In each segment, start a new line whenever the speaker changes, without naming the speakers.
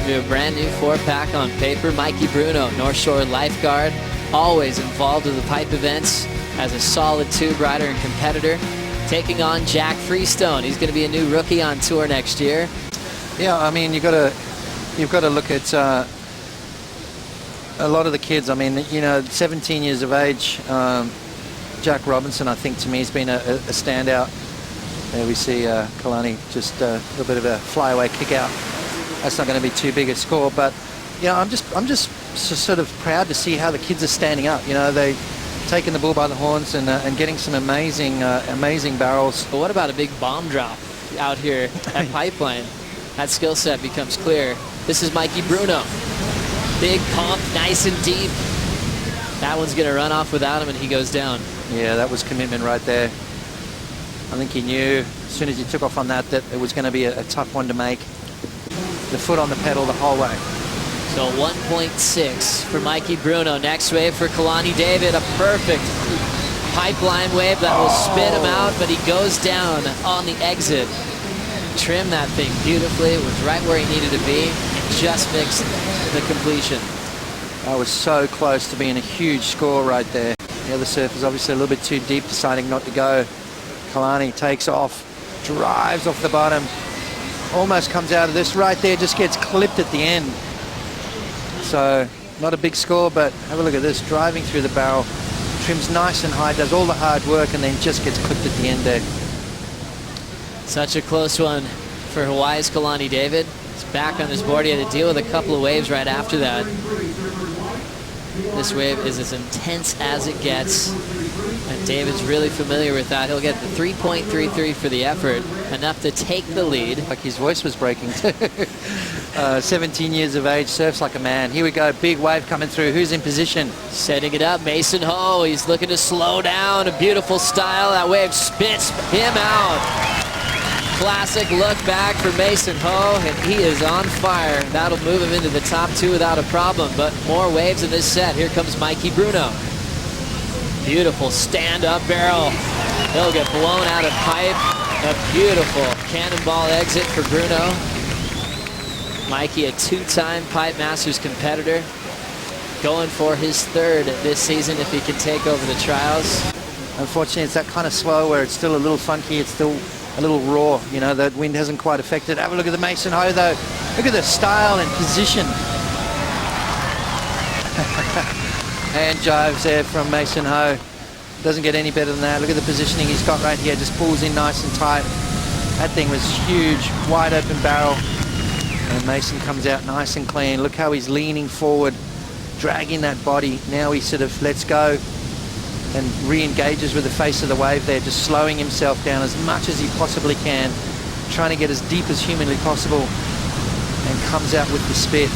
We have a brand new 4-pack on paper. Mikey Bruno, North Shore lifeguard, always involved with the pipe events as a solid tube rider and competitor. Taking on Jack Freestone. He's going to be a new rookie on tour next year.
Yeah, I mean, you've got to look at a lot of the kids. I mean, you know, 17 years of age. Jack Robinson, I think, to me, has been a standout. There we see Kalani, just a little bit of a flyaway kick out. That's not going to be too big a score, but yeah, I'm just sort of proud to see how the kids are standing up. You know, they taking the bull by the horns and getting some amazing barrels.
But what about a big bomb drop out here at Pipeline? That skill set becomes clear. This is Mikey Bruno. Big pump, nice and deep. That one's going to run off without him, and he goes down.
Yeah, that was commitment right there. I think he knew as soon as he took off on that it was going to be a tough one to make. The foot on the pedal the whole way.
So 1.6 for Mikey Bruno. Next wave for Kalani David. A perfect pipeline wave that will spit him out, but he goes down on the exit. Trimmed that thing beautifully. It was right where he needed to be. Just mixed the completion.
That was so close to being a huge score right there. The other surf is obviously a little bit too deep, deciding not to go. Kalani takes off, drives off the bottom, almost comes out of this right there, just gets clipped at the end. So not a big score, but have a look at this, driving through the barrel, trims nice and high, does all the hard work, and then just gets clipped at the end there.
Such a close one for Hawaii's Kalani David. He's back on his board. He had to deal with a couple of waves right after that. This wave is as intense as it gets, and David's really familiar with that. He'll get the 3.33 for the effort, enough to take the lead.
Like his voice was breaking too. 17 years of age, surfs like a man. Here we go, big wave coming through. Who's in position?
Setting it up, Mason Ho. He's looking to slow down. A beautiful style. That wave spits him out. Classic look back for Mason Ho, and he is on fire. That'll move him into the top 2 without a problem, but more waves in this set. Here comes Mikey Bruno. Beautiful stand-up barrel. He'll get blown out of pipe. A beautiful cannonball exit for Bruno. Mikey, a 2-time Pipe Masters competitor, going for his 3rd this season if he can take over the trials.
Unfortunately, it's that kind of slow where it's still a little funky. It's still a little raw, you know, the wind hasn't quite affected. Have a look at the Mason Ho though. Look at the style and position. And jives there from Mason Ho. Doesn't get any better than that. Look at the positioning he's got right here. Just pulls in nice and tight. That thing was huge, wide open barrel. And Mason comes out nice and clean. Look how he's leaning forward, dragging that body. Now he sort of lets go and re-engages with the face of the wave there, just slowing himself down as much as he possibly can, trying to get as deep as humanly possible, and comes out with the spit.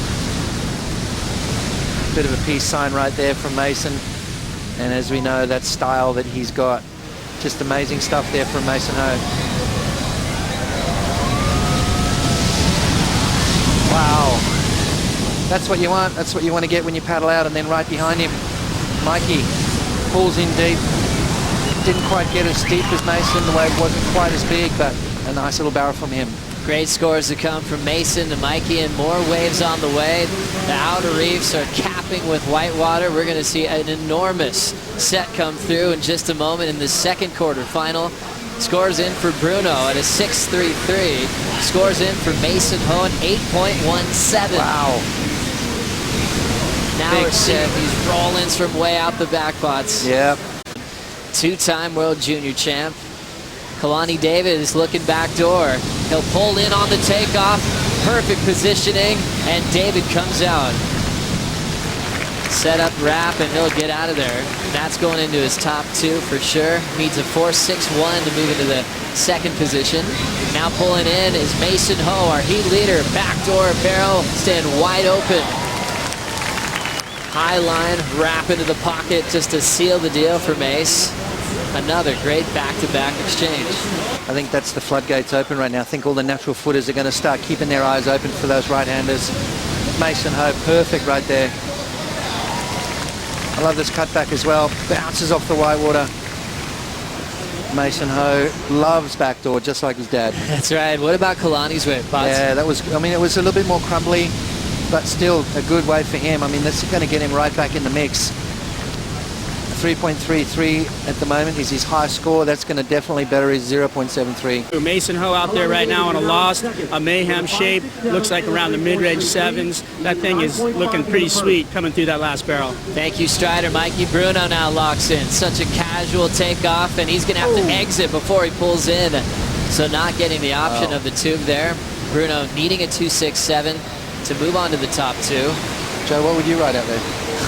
Bit of a peace sign right there from Mason, and as we know, that style that he's got, just amazing stuff there from Mason Ho. Wow, that's what you want. That's what you want to get when you paddle out. And then right behind him, Mikey pulls in deep. Didn't quite get as steep as Mason. The wave wasn't quite as big, but a nice little barrel from him.
Great scores to come from Mason to Mikey, and more waves on the way. The outer reefs are capping with whitewater. We're going to see an enormous set come through in just a moment in the second quarterfinal. Scores in for Bruno at a 6.33. Scores in for Mason Ho at 8.17.
Wow.
Now we're seeing these roll-ins from way out the back pots.
Yep.
2-time World Junior champ. Kalani David is looking back door. He'll pull in on the takeoff. Perfect positioning, and David comes out. Set up wrap, and he'll get out of there. That's going into his top 2 for sure. Needs a 4.61 to move into the second position. Now pulling in is Mason Ho, our heat leader. Backdoor barrel, staying wide open. High line, wrap into the pocket just to seal the deal for Mace. Another great back-to-back exchange.
I think that's the floodgates open right now. I think all the natural footers are going to start keeping their eyes open for those right-handers. Mason Ho, perfect right there. I love this cutback as well. Bounces off the whitewater. Mason Ho loves backdoor, just like his dad.
That's right. What about Kalani's wave, Bots?
Yeah, that was, I mean, it was a little bit more crumbly. but still a good way for him. I mean, that's going to get him right back in the mix. 3.33 at the moment is his high score. That's going to definitely better his 0.73.
Mason Ho out there right now on a lost, a mayhem shape. Looks like around the mid-range 7s. That thing is looking pretty sweet coming through that last barrel.
Thank you, Strider. Mikey Bruno now locks in. Such a casual takeoff, and he's going to have to exit before he pulls in. So not getting the option of the tube there. Bruno needing a 2.67 to move on to the top 2.
Joe, what would you ride out there?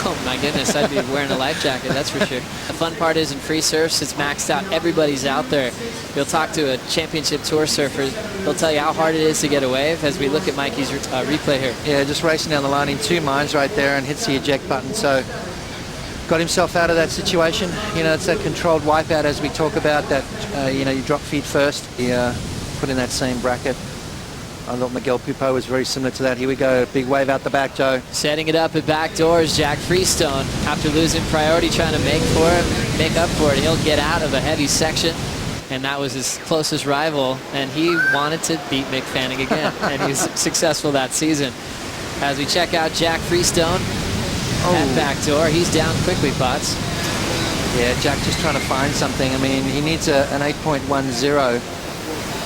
Oh my goodness, I'd be wearing a life jacket, that's for sure. The fun part is in free surfs, it's maxed out. Everybody's out there. You'll talk to a championship tour surfer, they'll tell you how hard it is to get a wave as we look at Mikey's replay here.
Yeah, just racing down the line in 2 minds right there and hits the eject button. So got himself out of that situation. You know, it's that controlled wipeout as we talk about that, you know, you drop feet first. He put in that same bracket. I thought Miguel Pupo was very similar to that. Here we go, big wave out the back, Joe.
Setting it up at back doors, Jack Freestone. After losing priority, trying to make up for it. He'll get out of a heavy section, and that was his closest rival, and he wanted to beat Mick Fanning again, and he was successful that season. As we check out Jack Freestone at back door, he's down quickly, Potts.
Yeah, Jack just trying to find something. I mean, he needs an 8.10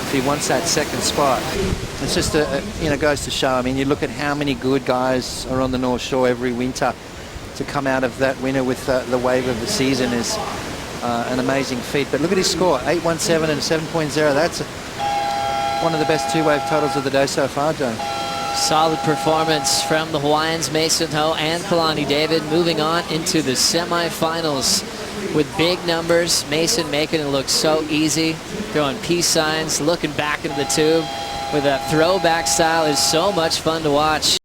if he wants that second spot. It's just, you know, goes to show. I mean, you look at how many good guys are on the North Shore every winter. To come out of that winner with the wave of the season is an amazing feat. But look at his score, 8.17 and 7.0. That's one of the best 2-wave totals of the day so far, Joe.
Solid performance from the Hawaiians, Mason Ho and Kalani David, moving on into the semifinals with big numbers. Mason making it look so easy, throwing peace signs, looking back into the tube with that throwback style is so much fun to watch.